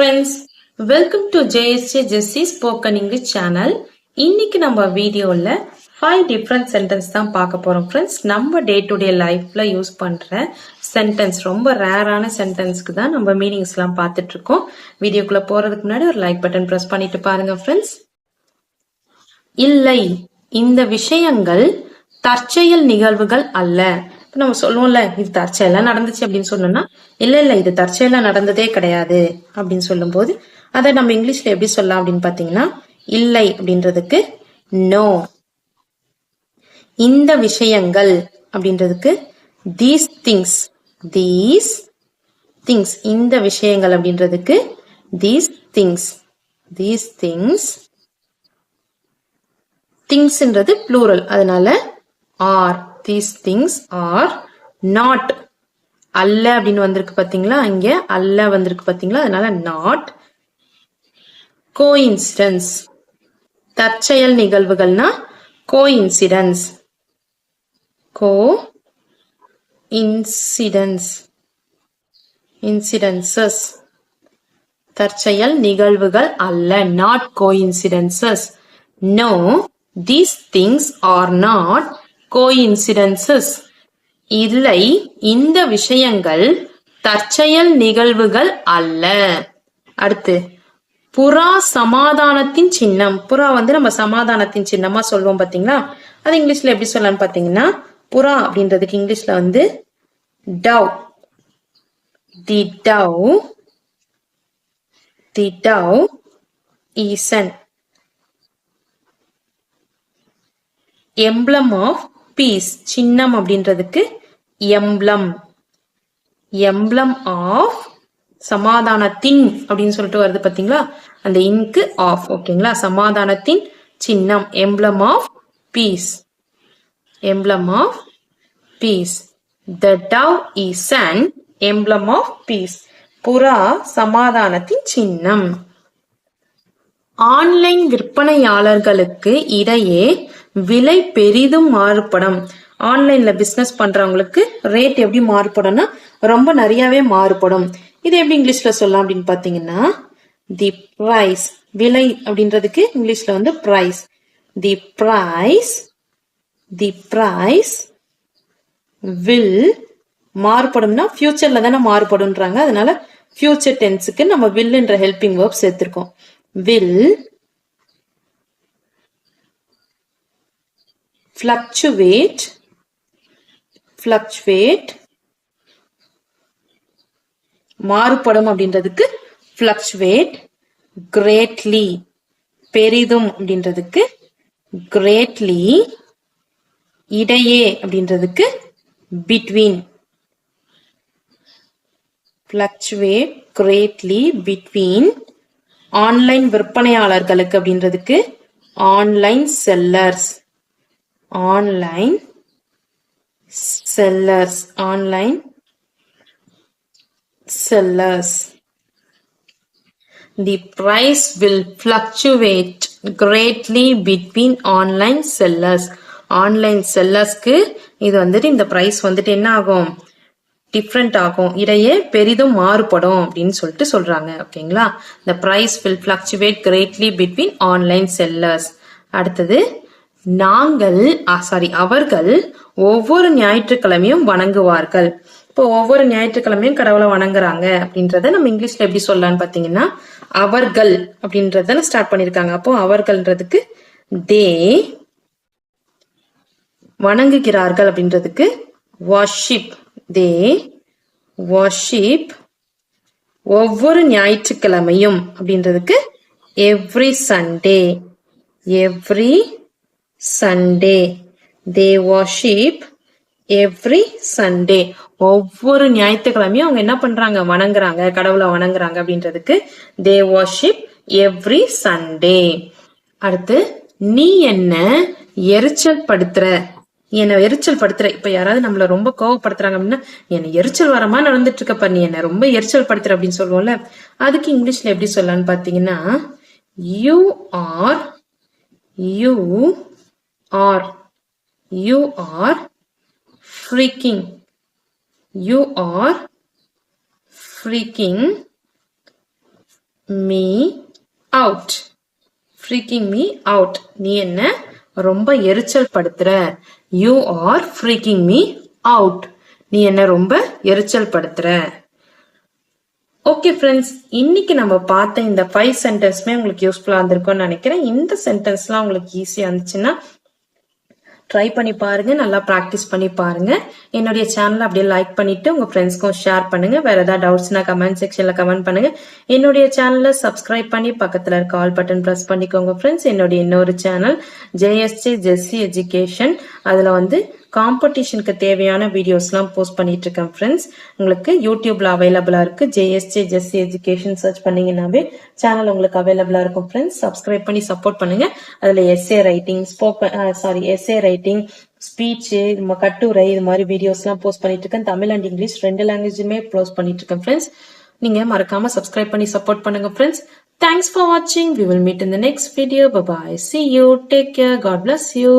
friends, welcome to JSJ Jessie Spoken English channel. இன்னைக்கு நம்ம வீடியோல 5 different sentence தான் பார்க்க போறோம் friends. நம்ம day to day lifeல யூஸ் பண்ற sentence ரொம்ப ரேரான sentenceக்கு தான் நம்ம மீனிங்ஸ்லாம் பார்த்துட்டு இருக்கோம். வீடியோக்குள்ள போறதுக்கு முன்னாடி ஒரு லைக் பட்டன் பிரஸ் பண்ணிட்டு பாருங்க friends. இல்லை, இந்த விஷயங்கள் தற்செயல் நிகழ்வுகள் அல்ல. நம்ம சொல்லுவோம்ல, இது தற்செயலா நடந்துச்சு அப்படின்னு சொன்னோம்னா, இல்ல இது தற்செயலா நடந்ததே கிடையாது அப்படின்னு சொல்லும் போது அதை நம்ம இங்கிலீஷ்ல எப்படி சொல்லலாம் அப்படின்னு பாத்தீங்கன்னா, இல்லை அப்படின்றதுக்கு நோ. இந்த விஷயங்கள் அப்படின்றதுக்கு தீஸ் திங்ஸ். இந்த விஷயங்கள் அப்படின்றதுக்கு தீஸ் திங்ஸ். திங்ஸ்ன்றது ப்ளூரல், அதனால R. These things are not. அல்ல அப்படின்னு வந்திருக்கு பாத்தீங்களா, இங்க அல்ல வந்திருக்கு பாத்தீங்களா, அதனால not. கோஇன்சிடென்ஸ், தற்செயல் நிகழ்வுகள்னா கோஇன்சிடென்ஸ். இன்சிடென்சஸ், தற்செயல் நிகழ்வுகள் அல்ல, not coincidences. No, these things are not coincidences. இல்லை, இந்த விஷயங்கள் தற்செயல் நிகழ்வுகள் அல்ல. அடுத்து, புறா சமாதானத்தின் சின்னம். புறா நம்ம சமாதானத்தின் சின்னமா சொல்லுவோம் பாத்தீங்களா, அது இங்கிலீஷ்ல எப்படி சொல்லலாம்னு பாத்தீங்கன்னா, புறா அப்படின்றதுக்கு இங்கிலீஷ்ல dove. The dove is an emblem of peace. சின்னம் அப்படின்றதுக்கு emblem of சமாதானத்தின் அப்படின்னு சொல்லிட்டு வருது பாத்தீங்களா, அந்த இன்க்கு ஆஃப். ஓகேங்களா, சமாதானத்தின் சின்னம் emblem of peace. The dove is an emblem of peace. புறா சமாதானத்தின் சின்னம். ஆன்லைன் விற்பனையாளர்களுக்கு இடையே விலை பெரிதும் மாறுபடும். ஆன்லைன்ல பிசினஸ் பண்றவங்களுக்கு ரேட் எப்படி மாறுபடும்னா, ரொம்ப நிறையவே மாறுபடும். இது எப்படி இங்கிலீஷ்ல சொல்லலாம் அப்படின்னு பாத்தீங்கன்னா, தி பிரைஸ். விலை அப்படின்றதுக்கு இங்கிலீஷ்ல பிரைஸ். தி பிரைஸ் வில் மாறுபடும்னா ஃபியூச்சர்ல தானே மாறுபடும்ன்றாங்க, அதனால ஃபியூச்சர் டென்ஸுக்கு நம்ம வில்ன்ற ஹெல்பிங் வேர்ப் சேர்த்திருக்கோம். will fluctuate மாறுபடும் அப்படின்றதுக்கு fluctuate. greatly பெரிதும் அப்படின்றதுக்கு greatly. இடையே அப்படின்றதுக்கு between. fluctuate greatly between. Online விற்பனையாளர்களுக்கு அப்படின்றதுக்கு online sellers. The price will fluctuate greatly between online sellers. Online செல்லர்ஸ்க்கு இது இந்த பிரைஸ் என்ன ஆகும், டிஃப்ரெண்ட் ஆகும், இடையே பெரிதும் மாறுபடும் அப்படின்னு சொல்லிட்டு சொல்றாங்க. ஓகேங்களா, the price will fluctuate greatly between online sellers. அடுத்தது, அவர்கள் ஒவ்வொரு ஞாயிற்றுக்கிழமையும் வணங்குவார்கள். இப்போ ஒவ்வொரு ஞாயிற்றுக்கிழமையும் கடவுளை வணங்குறாங்க அப்படின்றத நம்ம இங்கிலீஷ்ல எப்படி சொல்லலாம்னு பாத்தீங்கன்னா, அவர்கள் அப்படின்றத ஸ்டார்ட் பண்ணிருக்காங்க. அப்போ அவர்கள்ன்றதுக்கு தே. வணங்குகிறார்கள் அப்படின்றதுக்கு worship. they worship. ஒவ்வொரு ஞாயிற்றுக்கிழமையும் அப்படின்றதுக்கு every Sunday. they worship every Sunday. ஒவ்வொரு ஞாயிற்றுக்கிழமையும் அவங்க என்ன பண்றாங்க, வணங்குறாங்க, கடவுளை வணங்குறாங்க அப்படின்றதுக்கு they worship every Sunday. அடுத்து, நீ என்ன எரிச்சல் படுத்துற. இப்ப யாராவது நம்மள ரொம்ப கோவப்படுத்துறாங்க அப்படின்னா, என்ன எரிச்சல் வரமா நடந்துட்டு இருக்கப்ப, நீ என்ன ரொம்ப எரிச்சல் படுத்துற அப்படின்னு சொல்லுவோம்ல, அதுக்கு இங்கிலீஷ்ல எப்படி சொல்லலாம்னு பாத்தீங்கன்னா, you are freaking me out. Freaking me out. நீ என்ன ரொம்ப எரிச்சல் படுத்துற. You are freaking me out. நீ என்ன ரொம்ப எரிச்சல் படுத்துற. ஓகே ஃப்ரெண்ட்ஸ், இன்னைக்கு நம்ம பார்த்த இந்த 5 சென்டென்ஸ்மே உங்களுக்கு யூஸ்ஃபுல்லா இருந்திருக்கும்னு நினைக்கிறேன். இந்த சென்டென்ஸ்லாம் உங்களுக்கு ஈஸியா இருந்துச்சுன்னா ட்ரை பண்ணி பாருங்க, நல்லா ப்ராக்டிஸ் பண்ணி பாருங்க. என்னுடைய சேனலை அப்படியே லைக் பண்ணிட்டு உங்க ஃப்ரெண்ட்ஸ்க்கும் ஷேர் பண்ணுங்க. வேற ஏதாவது டவுட்ஸ்னா கமெண்ட் செக்ஷன்ல கமெண்ட் பண்ணுங்க. என்னுடைய சேனலை சப்ஸ்கிரைப் பண்ணி பக்கத்துல இருக்க ஆல் பட்டன் பிரஸ் பண்ணிக்கோங்க ஃப்ரெண்ட்ஸ். என்னுடைய இன்னொரு சேனல் JSJ ஜெஸ்ஸி எஜுகேஷன், அதுல காம்படிஷனுக்கு தேவையான வீடியோஸ்லாம் போஸ்ட் பண்ணிட்டு இருக்கேன் ஃப்ரெண்ட்ஸ். உங்களுக்கு யூடியூப்ல அவைலபிளா இருக்கு. JSJ ஜெஸ்ஸி எஜுகேஷன் சர்ச் பண்ணீங்கன்னாவே சேனல் உங்களுக்கு அவைலபிளா இருக்கும் ஃப்ரெண்ட்ஸ். சப்ஸ்கிரைப் பண்ணி சப்போர்ட் பண்ணுங்க. அதுல எஸ்ஏ ரைட்டிங், ஸ்பீச், கட்டுரை, இது மாதிரி வீடியோஸ்லாம் போஸ்ட் பண்ணிட்டு இருக்கேன். தமிழ் அண்ட் இங்கிலீஷ் 2 லாங்குவேஜுமே போஸ்ட் பண்ணிட்டு இருக்கேன் ஃப்ரெண்ட்ஸ். நீங்க மறக்காம சப்ஸ்கிரைப் பண்ணி சப்போர்ட் பண்ணுங்க friends. Thanks for watching. We will meet in the next video. Bye bye. See you. Take care. God bless you.